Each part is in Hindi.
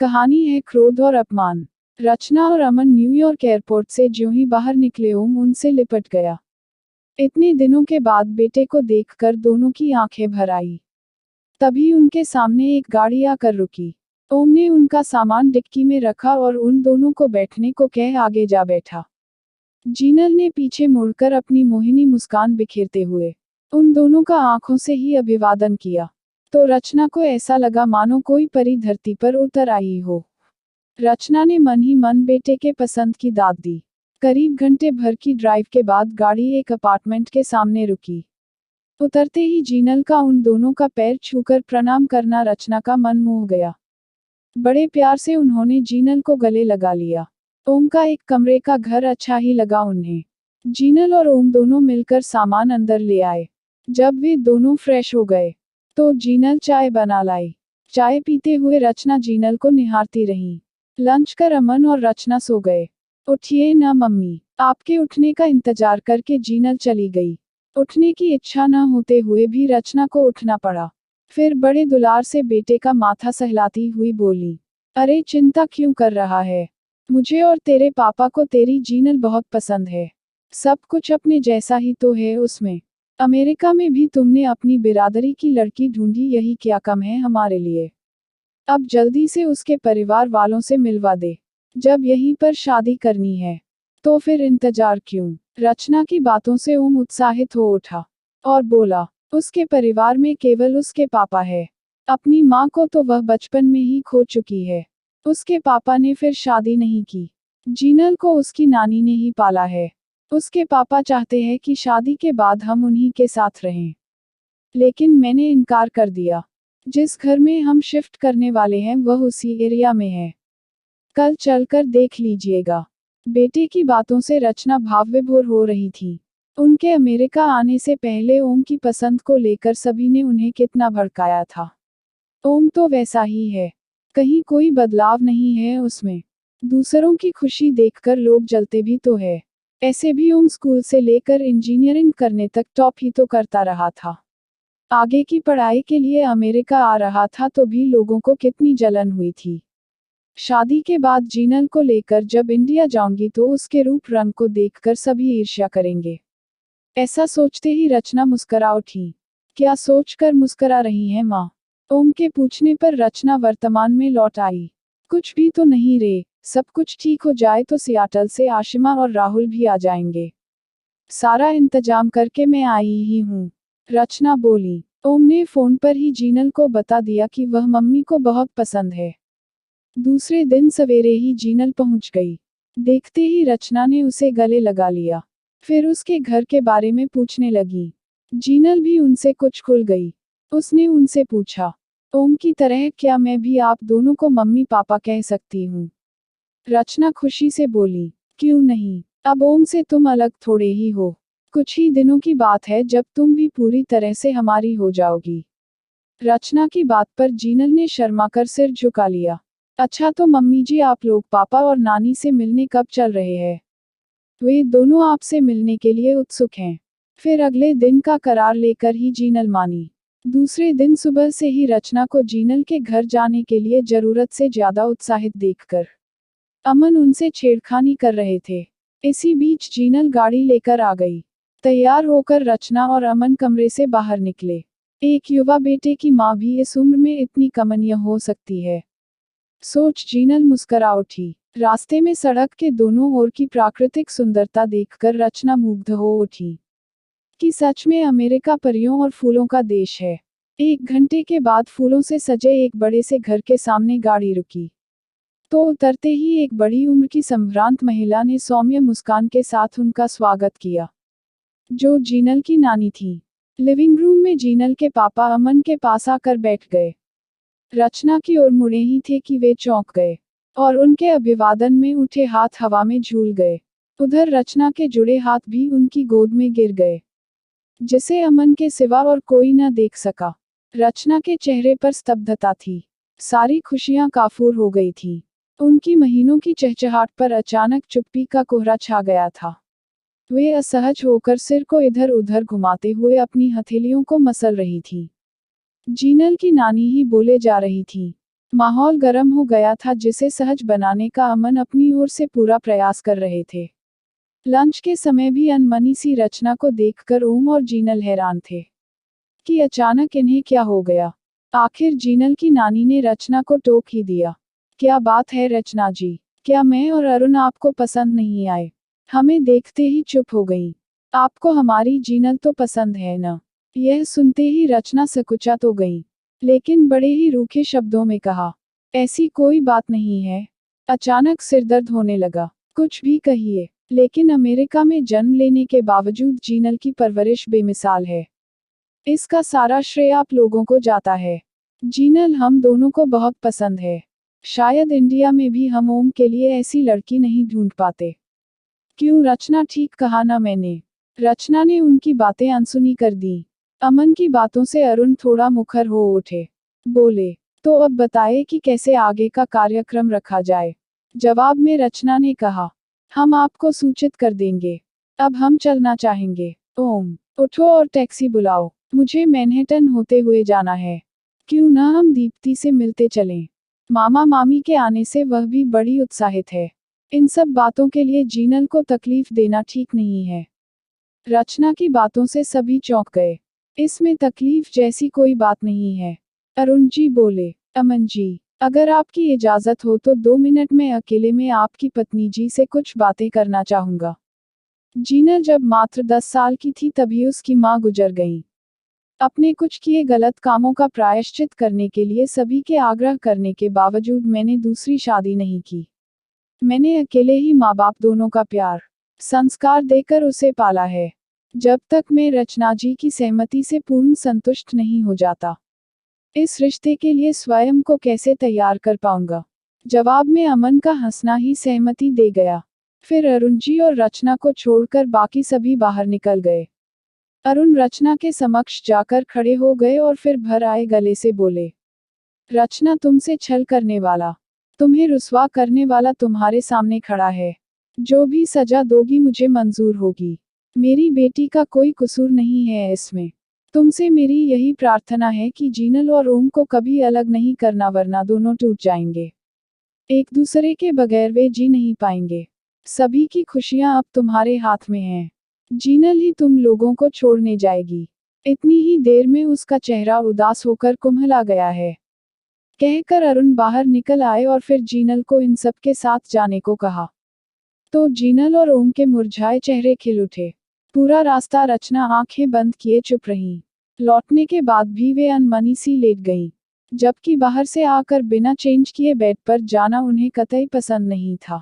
कहानी है क्रोध और अपमान। रचना और अमन न्यूयॉर्क एयरपोर्ट से ज्यों ही बाहर निकले ओम उनसे लिपट गया। इतने दिनों के बाद बेटे को देखकर दोनों की आंखें भर आई। तभी उनके सामने एक गाड़ी आकर रुकी। ओम ने उनका सामान डिक्की में रखा और उन दोनों को बैठने को कह आगे जा बैठा। जीनल ने पीछे मुड़कर अपनी मोहिनी मुस्कान बिखेरते हुए उन दोनों का आंखों से ही अभिवादन किया, तो रचना को ऐसा लगा मानो कोई परी धरती पर उतर आई हो। रचना ने मन ही मन बेटे के पसंद की दाद दी। करीब घंटे भर की ड्राइव के बाद गाड़ी एक अपार्टमेंट के सामने रुकी। उतरते ही जीनल का उन दोनों का पैर छूकर प्रणाम करना रचना का मन मोह गया। बड़े प्यार से उन्होंने जीनल को गले लगा लिया। ओम का एक कमरे का घर अच्छा ही लगा उन्हें। जीनल और ओम दोनों मिलकर सामान अंदर ले आए। जब वे दोनों फ्रेश हो गए तो जीनल चाय बना लाई। चाय पीते हुए रचना जीनल को निहारती रही। लंच कर अमन और रचना सो गए। उठिए ना मम्मी, आपके उठने का इंतजार करके जीनल चली गई। उठने की इच्छा न होते हुए भी रचना को उठना पड़ा। फिर बड़े दुलार से बेटे का माथा सहलाती हुई बोली, अरे चिंता क्यों कर रहा है? मुझे और तेरे पापा को तेरी जीनल बहुत पसंद है। सब कुछ अपने जैसा ही तो है उसमें। अमेरिका में भी तुमने अपनी बिरादरी की लड़की ढूंढी, यही क्या कम है हमारे लिए। अब जल्दी से उसके परिवार वालों से मिलवा दे। जब यहीं पर शादी करनी है तो फिर इंतजार क्यों? रचना की बातों से ओम उत्साहित हो उठा और बोला, उसके परिवार में केवल उसके पापा है। अपनी माँ को तो वह बचपन में ही खो चुकी है। उसके पापा ने फिर शादी नहीं की। जीनल को उसकी नानी ने ही पाला है। उसके पापा चाहते हैं कि शादी के बाद हम उन्हीं के साथ रहें, लेकिन मैंने इनकार कर दिया। जिस घर में हम शिफ्ट करने वाले हैं वह उसी एरिया में है। कल चलकर देख लीजिएगा। बेटे की बातों से रचना भावविभोर हो रही थी। उनके अमेरिका आने से पहले ओम की पसंद को लेकर सभी ने उन्हें कितना भड़काया था। ओम तो वैसा ही है, कहीं कोई बदलाव नहीं है उसमें। दूसरों की खुशी देखकर लोग जलते भी तो है। ऐसे भी ओम स्कूल से लेकर इंजीनियरिंग करने तक टॉप ही तो करता रहा था। आगे की पढ़ाई के लिए अमेरिका आ रहा था तो भी लोगों को कितनी जलन हुई थी। शादी के बाद जीनल को लेकर जब इंडिया जाऊंगी तो उसके रूप रंग को देखकर सभी ईर्ष्या करेंगे। ऐसा सोचते ही रचना मुस्करा उठी। क्या सोचकर मुस्करा रही हैं माँ? ओम के पूछने पर रचना वर्तमान में लौट आई। कुछ भी तो नहीं रे, सब कुछ ठीक हो जाए तो सियाटल से आशिमा और राहुल भी आ जाएंगे। सारा इंतजाम करके मैं आई ही हूँ, रचना बोली। ओम ने फोन पर ही जीनल को बता दिया कि वह मम्मी को बहुत पसंद है। दूसरे दिन सवेरे ही जीनल पहुंच गई। देखते ही रचना ने उसे गले लगा लिया। फिर उसके घर के बारे में पूछने लगी। जीनल भी उनसे कुछ खुल गई। उसने उनसे पूछा, ओम की तरह क्या मैं भी आप दोनों को मम्मी पापा कह सकती हूँ? रचना खुशी से बोली, क्यों नहीं, अब ओम से तुम अलग थोड़े ही हो। कुछ ही दिनों की बात है जब तुम भी पूरी तरह से हमारी हो जाओगी। रचना की बात पर जीनल ने शर्माकर सिर झुका लिया। अच्छा तो मम्मी जी आप लोग पापा और नानी से मिलने कब चल रहे हैं? वे दोनों आपसे मिलने के लिए उत्सुक हैं। फिर अगले दिन का करार लेकर ही जीनल मानी। दूसरे दिन सुबह से ही रचना को जीनल के घर जाने के लिए जरूरत से ज्यादा उत्साहित देखकर अमन उनसे छेड़खानी कर रहे थे। इसी बीच जीनल गाड़ी लेकर आ गई। तैयार होकर रचना और अमन कमरे से बाहर निकले। एक युवा बेटे की माँ भी इस उम्र में इतनी कमनीय हो सकती है, सोच जीनल मुस्करा उठी। रास्ते में सड़क के दोनों ओर की प्राकृतिक सुंदरता देखकर रचना मुग्ध हो उठी कि सच में अमेरिका परियों और फूलों का देश है। 1 घंटे के बाद फूलों से सजे एक बड़े से घर के सामने गाड़ी रुकी तो उतरते ही एक बड़ी उम्र की संभ्रांत महिला ने सौम्य मुस्कान के साथ उनका स्वागत किया, जो जीनल की नानी थी। लिविंग रूम में जीनल के पापा अमन के पास आकर बैठ गए। रचना की ओर मुड़े ही थे कि वे चौंक गए और उनके अभिवादन में उठे हाथ हवा में झूल गए। उधर रचना के जुड़े हाथ भी उनकी गोद में गिर गए, जिसे अमन के सिवा और कोई न देख सका। रचना के चेहरे पर स्तब्धता थी। सारी खुशियां काफूर हो गई थी। उनकी महीनों की चहचहाट पर अचानक चुप्पी का कोहरा छा गया था। वे असहज होकर सिर को इधर उधर घुमाते हुए अपनी हथेलियों को मसल रही थी। जीनल की नानी ही बोले जा रही थी, माहौल गर्म हो गया था जिसे सहज बनाने का अमन अपनी ओर से पूरा प्रयास कर रहे थे। लंच के समय भी अनमनी सी रचना को देखकर ओम और जीनल हैरान थे कि अचानक इन्हें क्या हो गया। आखिर जीनल की नानी ने रचना को टोक ही दिया। क्या बात है रचना जी, क्या मैं और अरुण आपको पसंद नहीं आए? हमें देखते ही चुप हो गई। आपको हमारी जीनल तो पसंद है न? यह सुनते ही रचना सकुचा तो गई, लेकिन बड़े ही रूखे शब्दों में कहा, ऐसी कोई बात नहीं है। अचानक सिरदर्द होने लगा। कुछ भी कहिए, लेकिन अमेरिका में जन्म लेने के बावजूद जीनल की परवरिश बेमिसाल है। इसका सारा श्रेय आप लोगों को जाता है। जीनल हम दोनों को बहुत पसंद है। शायद इंडिया में भी हम ओम के लिए ऐसी लड़की नहीं ढूंढ पाते। क्यों रचना, ठीक कहा ना मैंने? रचना ने उनकी बातें अनसुनी कर दी। अमन की बातों से अरुण थोड़ा मुखर हो उठे। बोले, तो अब बताए कि कैसे आगे का कार्यक्रम रखा जाए। जवाब में रचना ने कहा, हम आपको सूचित कर देंगे। अब हम चलना चाहेंगे। ओम, उठो और टैक्सी बुलाओ। मुझे मैनहट्टन होते हुए जाना है। क्यों ना हम दीप्ति से मिलते चलें? मामा मामी के आने से वह भी बड़ी उत्साहित है। इन सब बातों के लिए जीनल को तकलीफ देना ठीक नहीं है। रचना की बातों से सभी चौंक गए। इसमें तकलीफ जैसी कोई बात नहीं है। अरुण जी बोले, अमन जी, अगर आपकी इजाजत हो तो 2 मिनट में अकेले में आपकी पत्नी जी से कुछ बातें करना चाहूंगा। जीनल जब मात्र 10 साल की थी तभी उसकी मां गुजर गई। अपने कुछ किए गलत कामों का प्रायश्चित करने के लिए सभी के आग्रह करने के बावजूद मैंने दूसरी शादी नहीं की। मैंने अकेले ही माँ बाप दोनों का प्यार, संस्कार देकर उसे पाला है। जब तक मैं रचना जी की सहमति से पूर्ण संतुष्ट नहीं हो जाता, इस रिश्ते के लिए स्वयं को कैसे तैयार कर पाऊंगा? जवाब में अमन का हंसना ही सहमति दे गया। फिर अरुण जी और रचना को छोड़कर बाकी सभी बाहर निकल गए। अरुण रचना के समक्ष जाकर खड़े हो गए और फिर भर आए गले से बोले, रचना, तुमसे छल करने वाला, तुम्हें रुसवा करने वाला तुम्हारे सामने खड़ा है। जो भी सजा दोगी मुझे मंजूर होगी। मेरी बेटी का कोई कसूर नहीं है इसमें। तुमसे मेरी यही प्रार्थना है कि जीनल और ओम को कभी अलग नहीं करना, वरना दोनों टूट जाएंगे। एक दूसरे के बगैर वे जी नहीं पाएंगे। सभी की खुशियां अब तुम्हारे हाथ में हैं। जीनल ही तुम लोगों को छोड़ने जाएगी। इतनी ही देर में उसका चेहरा उदास होकर कुम्हला गया है। कहकर अरुण बाहर निकल आए और फिर जीनल को इन सब के साथ जाने को कहा। तो जीनल और ओम के मुरझाए चेहरे खिल उठे। पूरा रास्ता रचना आंखें बंद किए चुप रहीं। लौटने के बाद भी वे अनमनी सी लेट गईं, जबकि बाहर से आकर बिना चेंज किए बेड पर जाना उन्हें कतई पसंद नहीं था।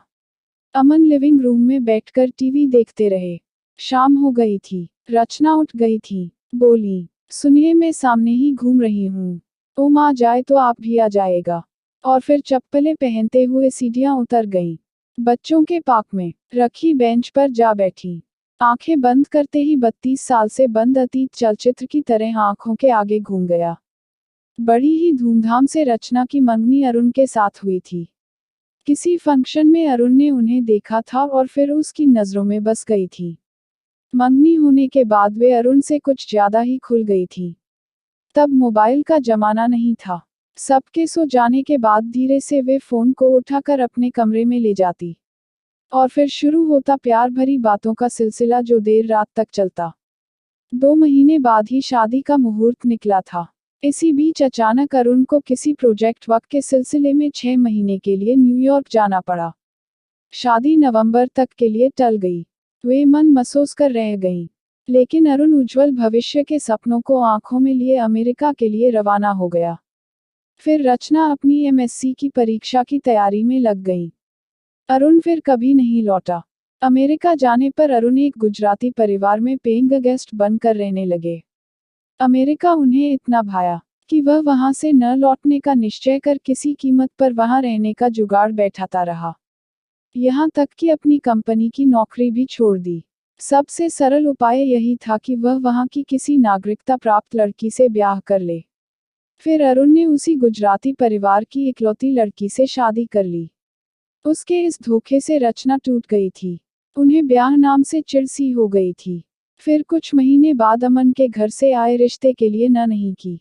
अमन लिविंग रूम में बैठकर टीवी देखते रहे। शाम हो गई थी। रचना उठ गई थी। बोली, सुनिए, मैं सामने ही घूम रही हूँ। ओम आ जाए तो आप भी आ जाएगा। और फिर चप्पलें पहनते हुए सीढ़ियां उतर गईं। बच्चों के पार्क में रखी बेंच पर जा बैठी। आंखें बंद करते ही 32 साल से बंद अतीत चलचित्र की तरह आंखों के आगे घूम गया। बड़ी ही धूमधाम से रचना की मंगनी अरुण के साथ हुई थी। किसी फंक्शन में अरुण ने उन्हें देखा था और फिर उसकी नजरों में बस गई थी। मंगनी होने के बाद वे अरुण से कुछ ज्यादा ही खुल गई थी। तब मोबाइल का जमाना नहीं था। सबके सो जाने के बाद धीरे से वे फोन को उठाकर अपने कमरे में ले जाती। और फिर शुरू होता प्यार भरी बातों का सिलसिला जो देर रात तक चलता। 2 महीने बाद ही शादी का मुहूर्त निकला था। इसी बीच अचानक अरुण को किसी प्रोजेक्ट वर्क के सिलसिले में 6 महीने के लिए न्यूयॉर्क जाना पड़ा। शादी नवंबर तक के लिए टल गई। वे मन मसोस कर रह गईं। लेकिन अरुण उज्जवल भविष्य के सपनों को आंखों में लिए अमेरिका के लिए रवाना हो गया। फिर रचना अपनी एमएससी की परीक्षा की तैयारी में लग गई। अरुण फिर कभी नहीं लौटा। अमेरिका जाने पर अरुण एक गुजराती परिवार में पेइंग गेस्ट बनकर रहने लगे। अमेरिका उन्हें इतना भाया कि वह वहां से न लौटने का निश्चय कर किसी कीमत पर वहां रहने का जुगाड़ बैठाता रहा। यहाँ तक कि अपनी कंपनी की नौकरी भी छोड़ दी। सबसे सरल उपाय यही था कि वह वहां की किसी नागरिकता प्राप्त लड़की से ब्याह कर ले। फिर अरुण ने उसी गुजराती परिवार की इकलौती लड़की से शादी कर ली। उसके इस धोखे से रचना टूट गई थी। उन्हें ब्याह नाम से चिढ़ सी हो गई थी। फिर कुछ महीने बाद अमन के घर से आए रिश्ते के लिए न नहीं की।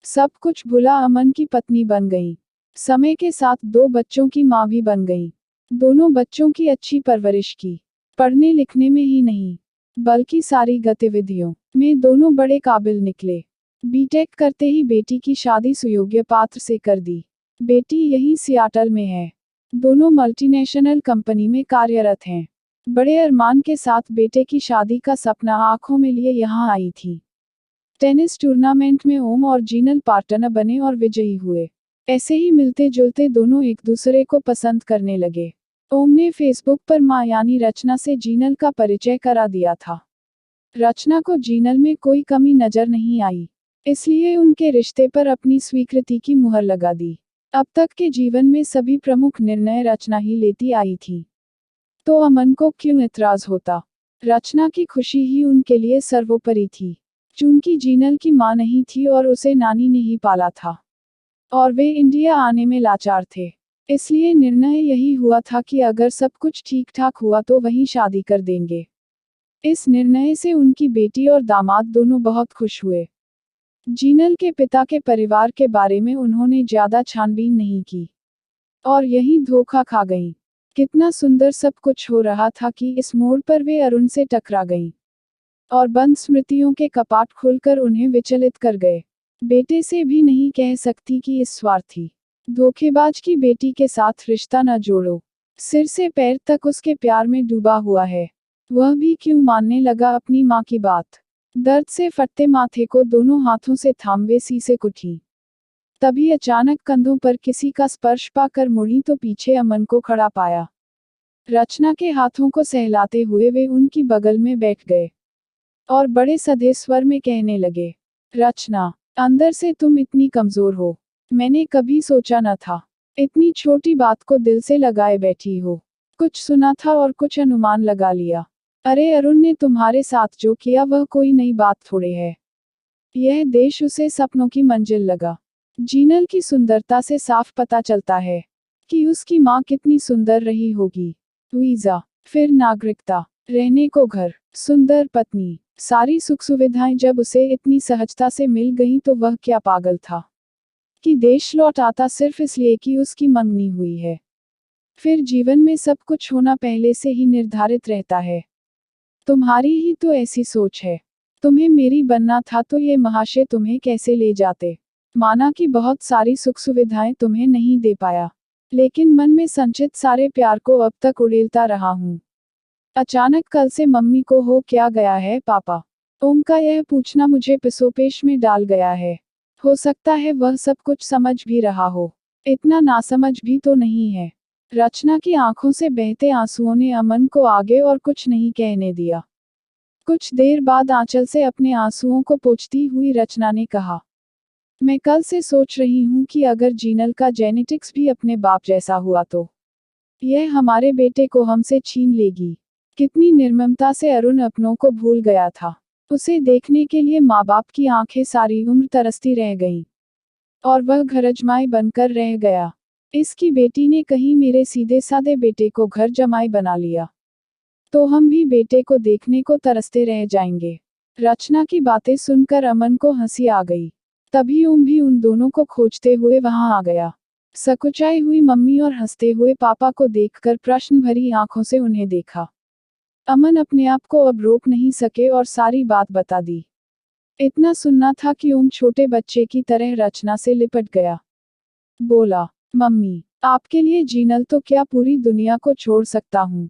सब कुछ भुला अमन की पत्नी बन गई। समय के साथ 2 बच्चों की माँ भी बन गई। दोनों बच्चों की अच्छी परवरिश की। पढ़ने लिखने में ही नहीं, बल्कि सारी गतिविधियों में दोनों बड़े काबिल निकले। बीटेक करते ही बेटी की शादी सुयोग्य पात्र से कर दी। बेटी यही सियाटल में है। दोनों मल्टीनेशनल कंपनी में कार्यरत हैं। बड़े अरमान के साथ बेटे की शादी का सपना आंखों में लिए यहाँ आई थी। टेनिस टूर्नामेंट में ओम और जीनल पार्टनर बने और विजयी हुए। ऐसे ही मिलते जुलते दोनों एक दूसरे को पसंद करने लगे। ओम ने फेसबुक पर मां यानी रचना से जीनल का परिचय करा दिया था। रचना को जीनल में कोई कमी नजर नहीं आई, इसलिए उनके रिश्ते पर अपनी स्वीकृति की मुहर लगा दी। अब तक के जीवन में सभी प्रमुख निर्णय रचना ही लेती आई थी, तो अमन को क्यों इतराज होता। रचना की खुशी ही उनके लिए सर्वोपरि थी। चूंकि जीनल की मां नहीं थी और उसे नानी ने ही पाला था, और वे इंडिया आने में लाचार थे, इसलिए निर्णय यही हुआ था कि अगर सब कुछ ठीक ठाक हुआ तो वहीं शादी कर देंगे। इस निर्णय से उनकी बेटी और दामाद दोनों बहुत खुश हुए। जीनल के पिता के परिवार के बारे में उन्होंने ज्यादा छानबीन नहीं की, और यही धोखा खा गईं। कितना सुंदर सब कुछ हो रहा था कि इस मोड़ पर वे अरुण से टकरा गईं, और बंद स्मृतियों के कपाट खुलकर उन्हें विचलित कर गए। बेटे से भी नहीं कह सकती कि इस स्वार्थी, धोखेबाज की बेटी के साथ रिश्ता न जोड़ो। सिर से पैर तक उसके प्यार में डूबा हुआ है, वह भी क्यों मानने लगा अपनी माँ की बात। दर्द से फटते माथे को दोनों हाथों से थामवे सी उठी। तभी अचानक कंधों पर किसी का स्पर्श पाकर मुड़ी तो पीछे अमन को खड़ा पाया। रचना के हाथों को सहलाते हुए वे उनकी बगल में बैठ गए, और बड़े सधे स्वर में कहने लगे, रचना, अंदर से तुम इतनी कमजोर हो, मैंने कभी सोचा न था। इतनी छोटी बात को दिल से लगाए बैठी हो। कुछ सुना था और कुछ अनुमान लगा लिया। अरे अरुण ने तुम्हारे साथ जो किया वह कोई नई बात थोड़े है। यह देश उसे सपनों की मंजिल लगा। जीनल की सुंदरता से साफ पता चलता है कि उसकी माँ कितनी सुंदर रही होगी। वीजा, फिर नागरिकता, रहने को घर, सुंदर पत्नी, सारी सुख सुविधाएं जब उसे इतनी सहजता से मिल गईं तो वह क्या पागल था कि देश लौट आता सिर्फ इसलिए कि उसकी मंगनी हुई है। फिर जीवन में सब कुछ होना पहले से ही निर्धारित रहता है। तुम्हारी ही तो ऐसी सोच है। तुम्हें मेरी बनना था तो ये महाशय तुम्हें कैसे ले जाते। माना कि बहुत सारी सुख सुविधाएं तुम्हें नहीं दे पाया, लेकिन मन में संचित सारे प्यार को अब तक उड़ेलता रहा हूँ। अचानक कल से मम्मी को हो क्या गया है पापा? ओम का यह पूछना मुझे पिसोपेश में डाल गया है। हो सकता है वह सब कुछ समझ भी रहा हो, इतना नासमझ भी तो नहीं है। रचना की आंखों से बहते आंसुओं ने अमन को आगे और कुछ नहीं कहने दिया। कुछ देर बाद आंचल से अपने आंसुओं को पोंछती हुई रचना ने कहा, मैं कल से सोच रही हूँ कि अगर जीनल का जेनेटिक्स भी अपने बाप जैसा हुआ तो यह हमारे बेटे को हमसे छीन लेगी। कितनी निर्ममता से अरुण अपनों को भूल गया था। उसे देखने के लिए माँ बाप की आंखें सारी उम्र तरसती रह गईं, और वह घरजमाई बनकर रह गया। इसकी बेटी ने कहीं मेरे सीधे सादे बेटे को घर जमाई बना लिया तो हम भी बेटे को देखने को तरसते रह जाएंगे। रचना की बातें सुनकर अमन को हंसी आ गई। तभी ओम भी उन दोनों को खोजते हुए वहां आ गया। सकुचाई हुई मम्मी और हंसते हुए पापा को देखकर प्रश्न भरी आंखों से उन्हें देखा। अमन अपने आप को अब रोक नहीं सके और सारी बात बता दी। इतना सुनना था कि ओम छोटे बच्चे की तरह रचना से लिपट गया। बोला, मम्मी, आपके लिए जीनल तो क्या पूरी दुनिया को छोड़ सकता हूँ।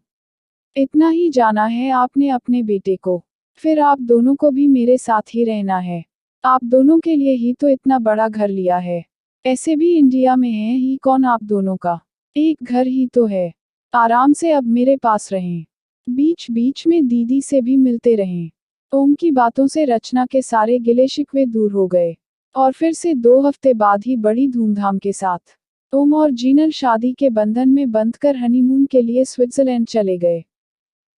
इतना ही जाना है आपने अपने बेटे को, फिर आप दोनों को भी मेरे साथ ही रहना है। आप दोनों के लिए ही तो इतना बड़ा घर लिया है। ऐसे भी इंडिया में है ही कौन आप दोनों का, एक घर ही तो है। आराम से अब मेरे पास रहें, बीच बीच में दीदी से भी मिलते रहें। ओम की बातों से रचना के सारे गिले शिकवे दूर हो गए, और फिर से 2 हफ्ते बाद ही बड़ी धूमधाम के साथ ओम और जीनल शादी के बंधन में बंधकर हनीमून के लिए स्विट्जरलैंड चले गए।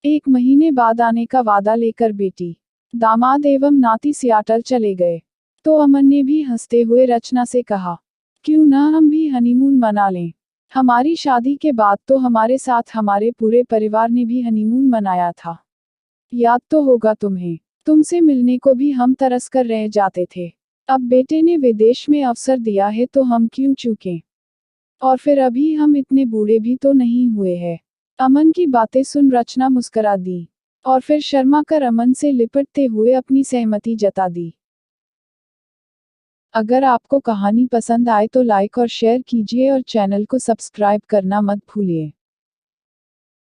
1 महीने बाद आने का वादा लेकर बेटी, दामाद एवं नाती सियाटल चले गए। तो अमन ने भी हंसते हुए रचना से कहा, क्यों ना हम भी हनीमून मना लें। हमारी शादी के बाद तो हमारे साथ हमारे पूरे परिवार ने भी हनीमून मनाया था। याद तो होगा तुम्हें, तुमसे मिलने को भी हम तरस कर रह जाते थे। अब बेटे ने विदेश में अवसर दिया है तो हम क्यों चूकें। और फिर अभी हम इतने बूढ़े भी तो नहीं हुए हैं। अमन की बातें सुन रचना मुस्कुरा दी और फिर शर्मा कर अमन से लिपटते हुए अपनी सहमति जता दी। अगर आपको कहानी पसंद आए तो लाइक और शेयर कीजिए और चैनल को सब्सक्राइब करना मत भूलिए।